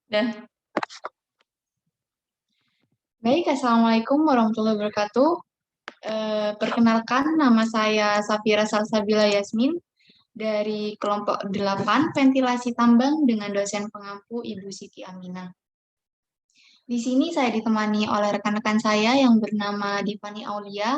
Dan baik, Assalamualaikum warahmatullahi wabarakatuh. Perkenalkan, nama saya Safira Salsabila Yasmin dari kelompok 8 ventilasi tambang dengan dosen pengampu Ibu Siti Aminah. Di sini saya ditemani oleh rekan-rekan saya yang bernama Divani Aulia,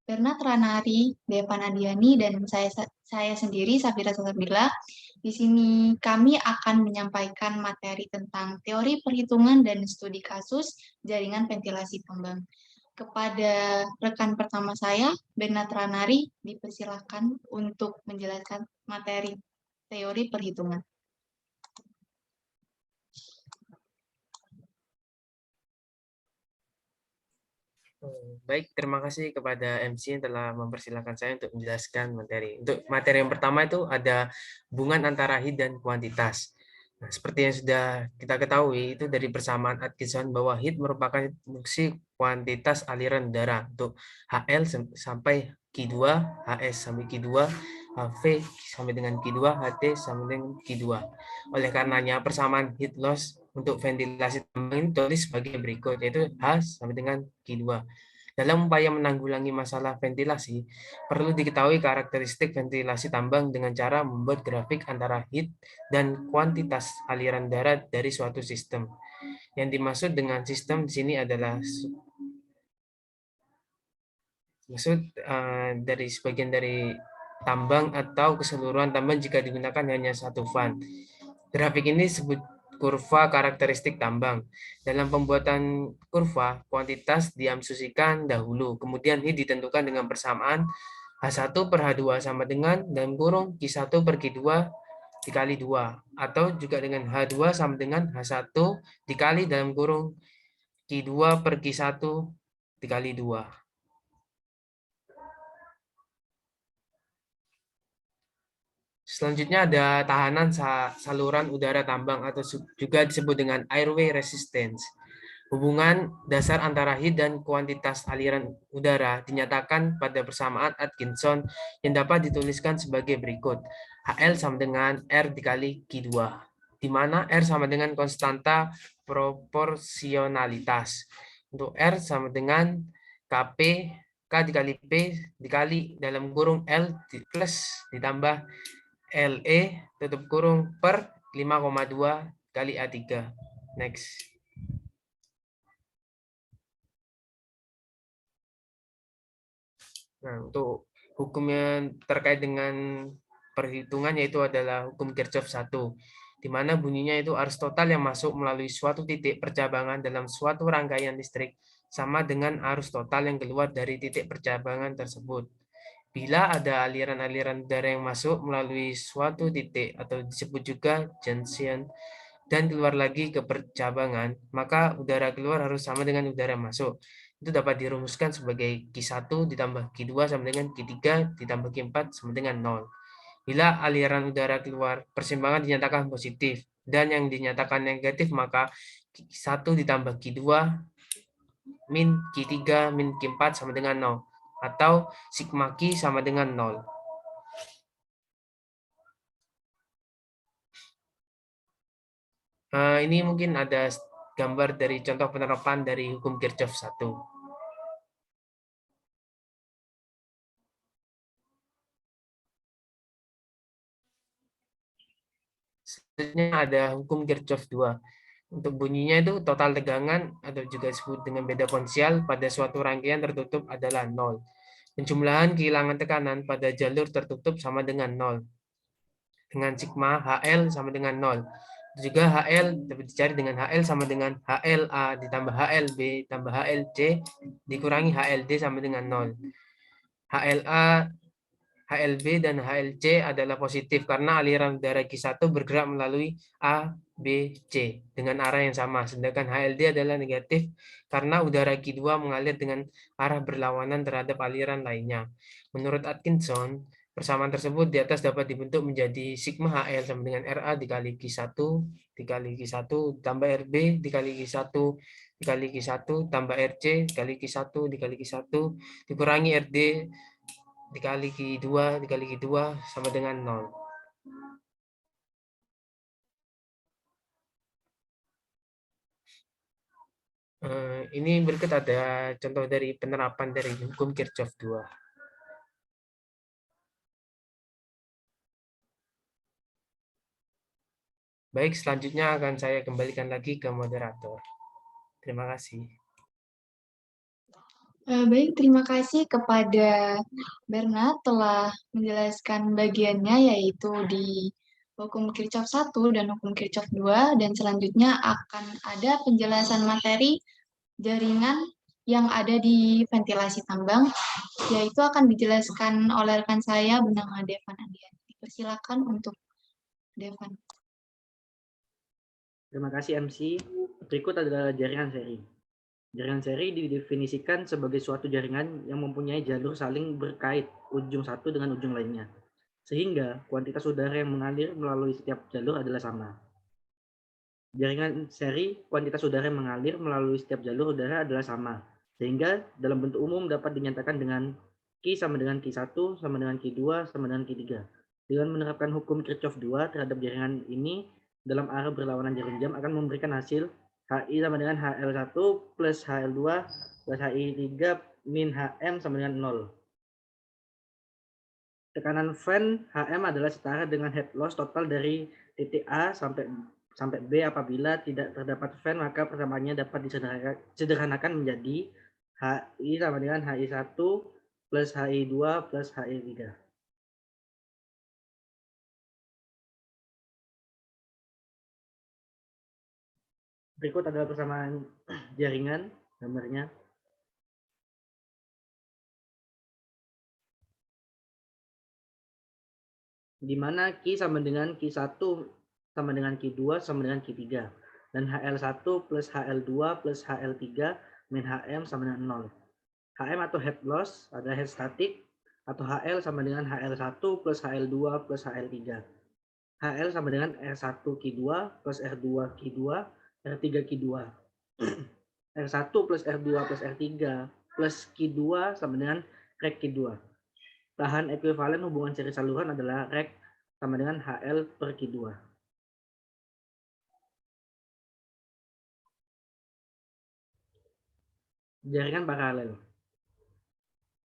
Bernat Ranari, Deva Nadiani, dan saya sendiri Safira Salsabila. Di sini kami akan menyampaikan materi tentang teori perhitungan dan studi kasus jaringan ventilasi tambang. Kepada rekan pertama saya, Bernat Ranari, dipersilakan untuk menjelaskan materi teori perhitungan. Baik, terima kasih kepada MC yang telah mempersilahkan saya untuk menjelaskan materi. Untuk materi yang pertama itu ada hubungan antara heat dan kuantitas. Nah, seperti yang sudah kita ketahui itu dari persamaan Atkinson bahwa heat merupakan fungsi kuantitas aliran udara untuk HL sampai Q2, HS sampai Q2, HV sampai dengan Q2, HT sampai dengan Q2. Oleh karenanya persamaan heat loss untuk ventilasi tambang ini tulis sebagai berikut, yaitu H sampai dengan Q2. Dalam upaya menanggulangi masalah ventilasi, perlu diketahui karakteristik ventilasi tambang dengan cara membuat grafik antara heat dan kuantitas aliran darat dari suatu sistem. Yang dimaksud dengan sistem di sini adalah dari sebagian dari tambang atau keseluruhan tambang jika digunakan hanya satu fan. Grafik ini disebut kurva karakteristik tambang. Dalam pembuatan kurva, kuantitas diasumsikan dahulu, kemudian ini ditentukan dengan persamaan H1 per H2 sama dengan dalam kurung Q1 per Q2 dikali 2, atau juga dengan H2 sama dengan H1 dikali dalam kurung Q2 per Q1 dikali 2. Selanjutnya ada tahanan saluran udara tambang atau juga disebut dengan airway resistance. Hubungan dasar antara heat dan kuantitas aliran udara dinyatakan pada persamaan Atkinson yang dapat dituliskan sebagai berikut. HL sama dengan R dikali Q2, di mana R sama dengan konstanta proporsionalitas. Untuk R sama dengan KP, K dikali P dikali dalam kurung L plus ditambah LE tutup kurung per 5,2 kali A3. Next. Nah, untuk hukum yang terkait dengan perhitungan yaitu adalah hukum Kirchhoff 1, di mana bunyinya itu arus total yang masuk melalui suatu titik percabangan dalam suatu rangkaian listrik sama dengan arus total yang keluar dari titik percabangan tersebut. Bila ada aliran-aliran udara yang masuk melalui suatu titik atau disebut juga junction dan keluar lagi ke percabangan, maka udara keluar harus sama dengan udara masuk. Itu dapat dirumuskan sebagai Q1 ditambah Q2 sama dengan Q3 ditambah Q4 sama dengan 0. Bila aliran udara keluar, persimpangan dinyatakan positif, dan yang dinyatakan negatif maka Q1 ditambah Q2 min Q3 min Q4 sama dengan 0, atau sigma Q sama dengan 0. Ini mungkin ada gambar dari contoh penerapan dari hukum Kirchhoff 1. Selanjutnya ada hukum Kirchhoff 2. Untuk bunyinya itu total tegangan atau juga disebut dengan beda potensial pada suatu rangkaian tertutup adalah 0. Penjumlahan kehilangan tekanan pada jalur tertutup sama dengan 0. Dengan sigma HL sama dengan 0. Juga HL dapat dicari dengan HL sama dengan HLA ditambah HLB tambah HLC dikurangi HLD sama dengan 0. HLA, HLB, dan HLC adalah positif karena aliran udara Q1 bergerak melalui A, B, C dengan arah yang sama. Sedangkan HLD adalah negatif karena udara Q2 mengalir dengan arah berlawanan terhadap aliran lainnya. Menurut Atkinson, persamaan tersebut di atas dapat dibentuk menjadi sigma HL sama dengan RA dikali Q1 dikali Q1 tambah RB dikali Q1 dikali Q1 tambah RC dikali Q1 dikali Q1 dikurangi RD dikali Q2 dikali Q2 sama dengan 0. Ini berikut ada contoh dari penerapan dari hukum Kirchhoff 2. Baik, selanjutnya akan saya kembalikan lagi ke moderator. Terima kasih. Baik, terima kasih kepada Bernard telah menjelaskan bagiannya yaitu di hukum Kirchhoff 1 dan hukum Kirchhoff 2 dan selanjutnya akan ada penjelasan materi jaringan yang ada di ventilasi tambang yaitu akan dijelaskan oleh rekan saya bernama Devan Andian. Persilakan untuk Devan. Terima kasih MC. Berikut adalah jaringan seri. Jaringan seri didefinisikan sebagai suatu jaringan yang mempunyai jalur saling berkait ujung satu dengan ujung lainnya, sehingga kuantitas udara yang mengalir melalui setiap jalur adalah sama. Jaringan seri, kuantitas udara yang mengalir melalui setiap jalur udara adalah sama, sehingga dalam bentuk umum dapat dinyatakan dengan Q sama dengan Q1 sama dengan Q2 sama dengan Q3. Dengan menerapkan hukum Kirchhoff 2 terhadap jaringan ini dalam arah berlawanan jarum jam akan memberikan hasil HI sama dengan HL1 plus HL2 plus HI3 min HM sama dengan 0. Tekanan fan HM adalah setara dengan head loss total dari titik A sampai B. Apabila tidak terdapat fan, maka persamaannya dapat disederhanakan menjadi HI sama dengan HI1 plus HI2 plus HI3. Berikut adalah persamaan jaringan gambarnya. Di mana Q sama dengan Q1 sama dengan Q2 sama dengan Q3. Dan HL1 plus HL2 plus HL3 min HM sama dengan 0. HM atau head loss adalah head static, atau HL sama dengan HL1 plus HL2 plus HL3. HL sama dengan R1 Q2 plus R2 Q2 R3 Q2. R1 plus R2 plus R3 plus Q2 sama dengan rek Q2. Tahan ekuivalen hubungan seri saluran adalah rek sama dengan HL per Q2. Jaringan paralel.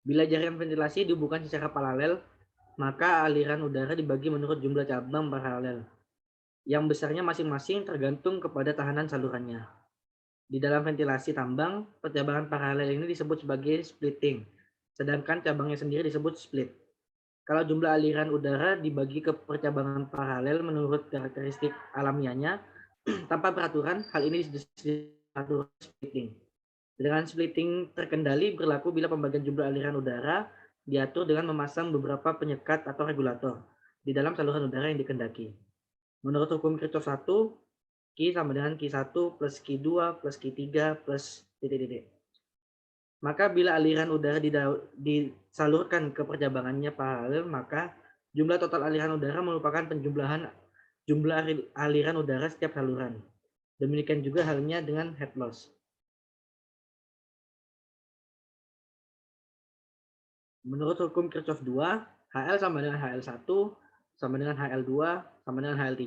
Bila jaringan ventilasi dihubungkan secara paralel, maka aliran udara dibagi menurut jumlah cabang paralel, yang besarnya masing-masing tergantung kepada tahanan salurannya. Di dalam ventilasi tambang, percabangan paralel ini disebut sebagai splitting, sedangkan cabangnya sendiri disebut split. Kalau jumlah aliran udara dibagi ke percabangan paralel menurut karakteristik alamiahnya, tanpa peraturan, hal ini disebut splitting. Dengan splitting terkendali berlaku bila pembagian jumlah aliran udara diatur dengan memasang beberapa penyekat atau regulator di dalam saluran udara yang dikehendaki. Menurut hukum Kirchhoff 1, Q sama dengan Q1 plus Q2 plus Q3 plus titik-titik. Maka bila aliran udara disalurkan ke percabangannya paralel, maka jumlah total aliran udara merupakan penjumlahan jumlah aliran udara setiap saluran. Demikian juga halnya dengan head loss. Menurut hukum Kirchhoff 2, HL sama dengan HL1 sama dengan HL2 sama dengan HL3.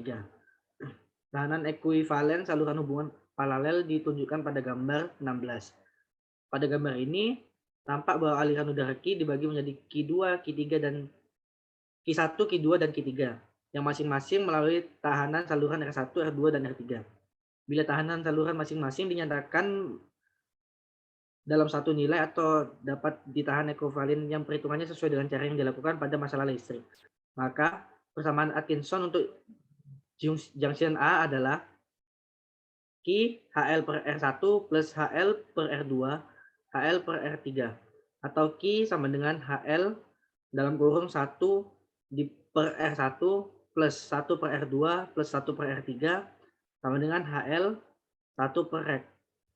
Tahanan ekuivalen saluran hubungan paralel ditunjukkan pada gambar 16. Pada gambar ini, tampak bahwa aliran udara Q dibagi menjadi Q2, Q3, dan Q1, Q2, dan Q3, yang masing-masing melalui tahanan saluran R1, R2, dan R3. Bila tahanan saluran masing-masing dinyatakan dalam satu nilai atau dapat ditahan ekuivalen yang perhitungannya sesuai dengan cara yang dilakukan pada masalah listrik, maka persamaan Atkinson untuk junction A adalah Q HL per R1 plus HL per R2 HL per R3, atau Q sama dengan HL dalam kurung 1 per R1 plus 1 per R2 plus 1 per R3 sama dengan HL 1 per R.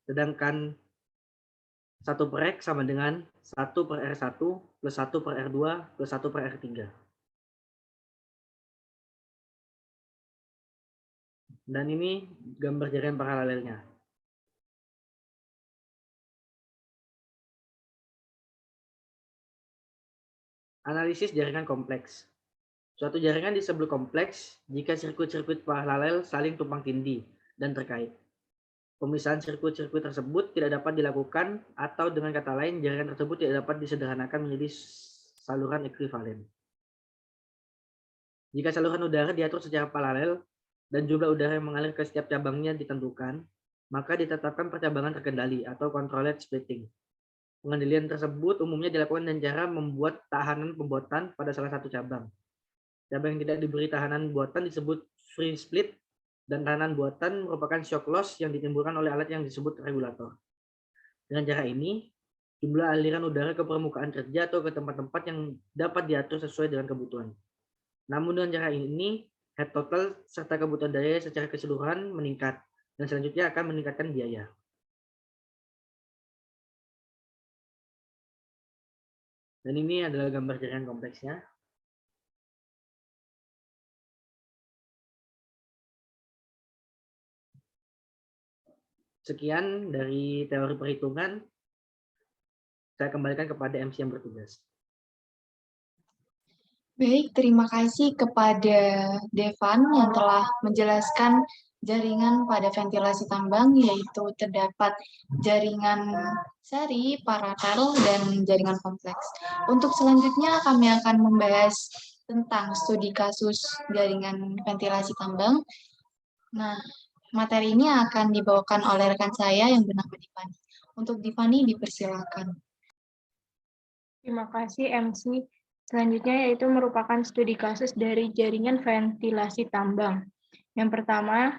Sedangkan 1 per X sama dengan 1 per R1 plus 1 per R2 plus 1 per R3. Dan ini gambar jaringan paralelnya. Analisis jaringan kompleks. Suatu jaringan disebut kompleks jika sirkuit-sirkuit paralel saling tumpang tindih dan terkait. Pemisahan sirkuit-sirkuit tersebut tidak dapat dilakukan, atau dengan kata lain, jaringan tersebut tidak dapat disederhanakan menjadi saluran ekuivalen. Jika saluran udara diatur secara paralel dan jumlah udara yang mengalir ke setiap cabangnya ditentukan, maka ditetapkan percabangan terkendali atau controlled splitting. Pengendalian tersebut umumnya dilakukan dengan cara membuat tahanan pembuatan pada salah satu cabang. Cabang yang tidak diberi tahanan buatan disebut free split, dan tahanan buatan merupakan shock loss yang ditimbulkan oleh alat yang disebut regulator. Dengan cara ini, jumlah aliran udara ke permukaan kerja atau ke tempat-tempat yang dapat diatur sesuai dengan kebutuhan. Namun dengan cara ini, head total serta kebutuhan daya secara keseluruhan meningkat, dan selanjutnya akan meningkatkan biaya. Dan ini adalah gambar jaringan kompleksnya. Sekian dari teori perhitungan. Saya kembalikan kepada MC yang bertugas. Baik, terima kasih kepada Devan yang telah menjelaskan jaringan pada ventilasi tambang, yaitu terdapat jaringan seri, paralel, dan jaringan kompleks. Untuk selanjutnya kami akan membahas tentang studi kasus jaringan ventilasi tambang. Nah, materi ini akan dibawakan oleh rekan saya yang bernama Divani. Untuk Divani, dipersilakan. Terima kasih MC. Selanjutnya yaitu merupakan studi kasus dari jaringan ventilasi tambang. Yang pertama,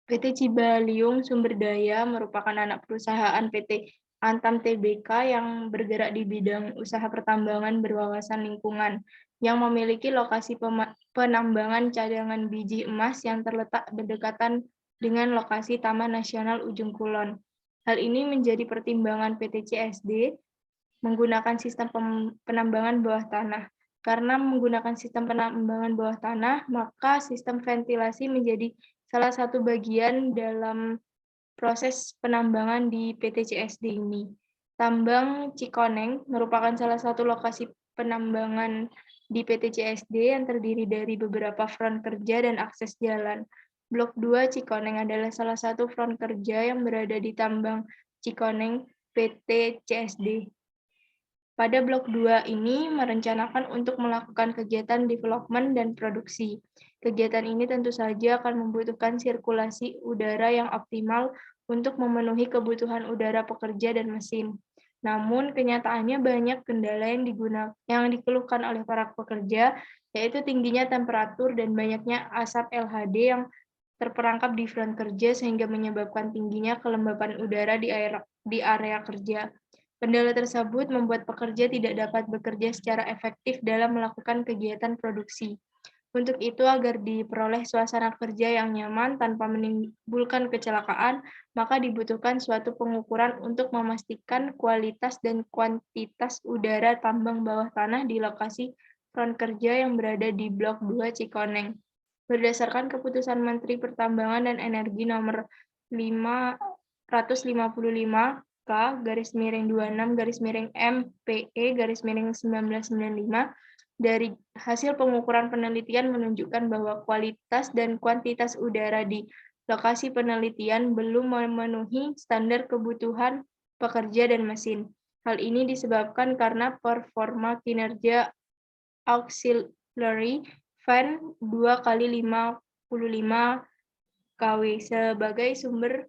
PT Cibaliung Sumber Daya merupakan anak perusahaan PT Antam Tbk yang bergerak di bidang usaha pertambangan berwawasan lingkungan, yang memiliki lokasi penambangan cadangan biji emas yang terletak berdekatan dengan lokasi Taman Nasional Ujung Kulon. Hal ini menjadi pertimbangan PT CSD menggunakan sistem penambangan bawah tanah. Karena menggunakan sistem penambangan bawah tanah, maka sistem ventilasi menjadi salah satu bagian dalam proses penambangan di PT CSD ini. Tambang Cikoneng merupakan salah satu lokasi penambangan di PT CSD yang terdiri dari beberapa front kerja dan akses jalan. Blok 2 Cikoneng adalah salah satu front kerja yang berada di tambang Cikoneng PT CSD. Pada blok 2 ini merencanakan untuk melakukan kegiatan development dan produksi. Kegiatan ini tentu saja akan membutuhkan sirkulasi udara yang optimal untuk memenuhi kebutuhan udara pekerja dan mesin. Namun kenyataannya banyak kendala yang dikeluhkan oleh para pekerja, yaitu tingginya temperatur dan banyaknya asap LHD yang terperangkap di front kerja sehingga menyebabkan tingginya kelembapan udara di area kerja. Kendala tersebut membuat pekerja tidak dapat bekerja secara efektif dalam melakukan kegiatan produksi. Untuk itu, agar diperoleh suasana kerja yang nyaman tanpa menimbulkan kecelakaan, maka dibutuhkan suatu pengukuran untuk memastikan kualitas dan kuantitas udara tambang bawah tanah di lokasi front kerja yang berada di Blok 2 Cikoneng. Berdasarkan keputusan Menteri Pertambangan dan Energi nomor 555 K/26/MPE/1995 dari hasil pengukuran penelitian menunjukkan bahwa kualitas dan kuantitas udara di lokasi penelitian belum memenuhi standar kebutuhan pekerja dan mesin. Hal ini disebabkan karena performa kinerja auxiliary fan 2x55 kW sebagai sumber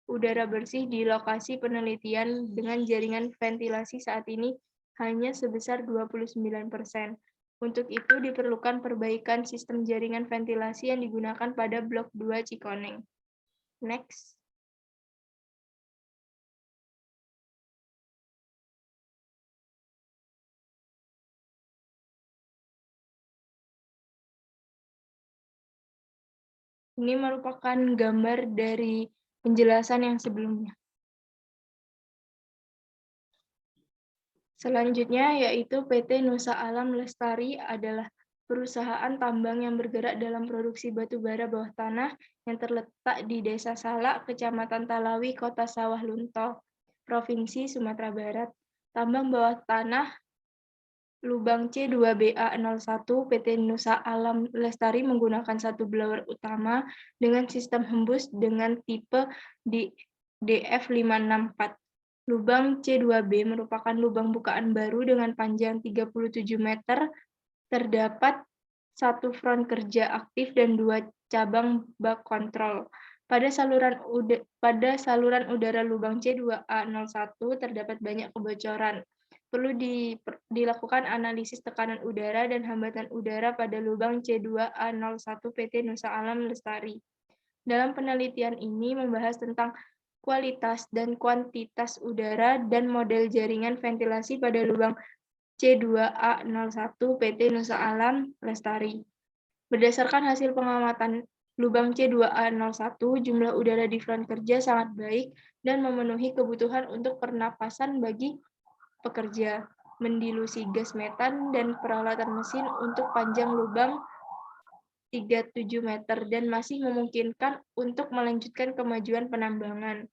udara bersih di lokasi penelitian dengan jaringan ventilasi saat ini hanya sebesar 29%. Untuk itu diperlukan perbaikan sistem jaringan ventilasi yang digunakan pada Blok 2 Cikoneng. Next. Ini merupakan gambar dari penjelasan yang sebelumnya. Selanjutnya yaitu PT Nusa Alam Lestari adalah perusahaan tambang yang bergerak dalam produksi batu bara bawah tanah yang terletak di Desa Salak, Kecamatan Talawi, Kota Sawah Lunto, Provinsi Sumatera Barat. Tambang bawah tanah lubang C2BA01 PT Nusa Alam Lestari menggunakan satu blower utama dengan sistem hembus dengan tipe DF564. Lubang C2B merupakan lubang bukaan baru dengan panjang 37 meter. Terdapat satu front kerja aktif dan 2 cabang bak kontrol. Pada saluran udara lubang C2A01 terdapat banyak kebocoran. Perlu dilakukan analisis tekanan udara dan hambatan udara pada lubang C2A01 PT Nusa Alam Lestari. Dalam penelitian ini membahas tentang kualitas dan kuantitas udara dan model jaringan ventilasi pada lubang C2A01 PT Nusa Alam Lestari. Berdasarkan hasil pengamatan lubang C2A01, jumlah udara di front kerja sangat baik dan memenuhi kebutuhan untuk pernapasan bagi pekerja, mendilusi gas metan, dan peralatan mesin untuk panjang lubang 37 meter dan masih memungkinkan untuk melanjutkan kemajuan penambangan.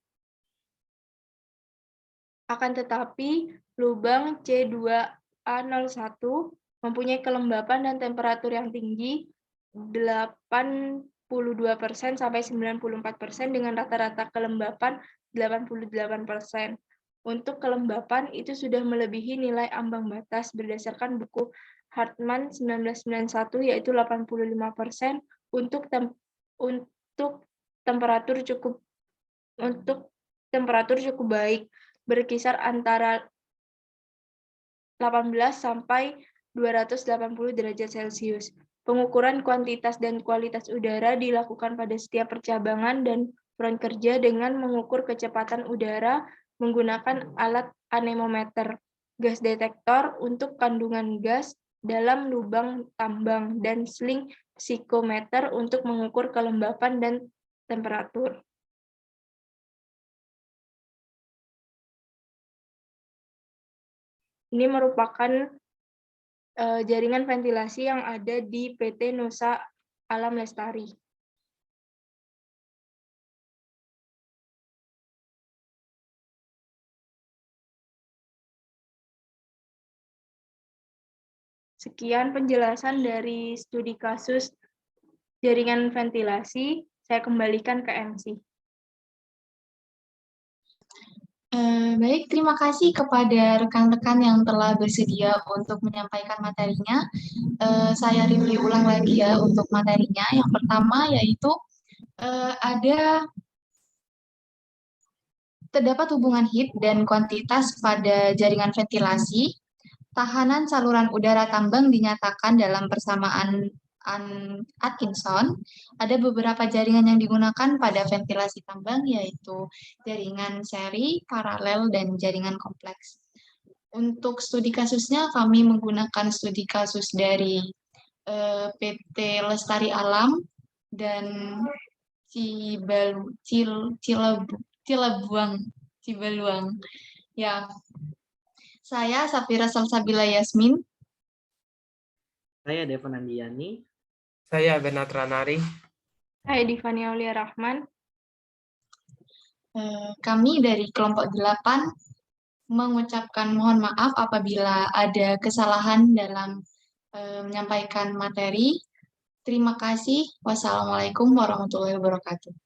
Akan tetapi, lubang C2A01 mempunyai kelembapan dan temperatur yang tinggi 82% sampai 94% dengan rata-rata kelembapan 88%. Untuk kelembapan itu sudah melebihi nilai ambang batas berdasarkan buku Hartman 1991 yaitu 85% untuk temperatur cukup baik berkisar antara 18 sampai 280 derajat Celcius. Pengukuran kuantitas dan kualitas udara dilakukan pada setiap percabangan dan front kerja dengan mengukur kecepatan udara menggunakan alat anemometer, gas detektor untuk kandungan gas dalam lubang tambang, dan sling psikometer untuk mengukur kelembapan dan temperatur. Ini merupakan jaringan ventilasi yang ada di PT Nusa Alam Lestari. Sekian penjelasan dari studi kasus jaringan ventilasi. Saya kembalikan ke MC. Baik, terima kasih kepada rekan-rekan yang telah bersedia untuk menyampaikan materinya. Saya review ulang lagi ya untuk materinya. Yang pertama yaitu terdapat hubungan heat dan kuantitas pada jaringan ventilasi. Tahanan saluran udara tambang dinyatakan dalam persamaan Atkinson. Ada beberapa jaringan yang digunakan pada ventilasi tambang, yaitu jaringan seri, paralel, dan jaringan kompleks. Untuk studi kasusnya, kami menggunakan studi kasus dari PT Lestari Alam dan Cibeluang. Ya, saya Safira Salsabila Yasmin. Saya Devan Andiani. Saya Bernard Ranari. Saya Divani Aulia Rahman. Kami dari kelompok 8 mengucapkan mohon maaf apabila ada kesalahan dalam menyampaikan materi. Terima kasih. Wassalamualaikum warahmatullahi wabarakatuh.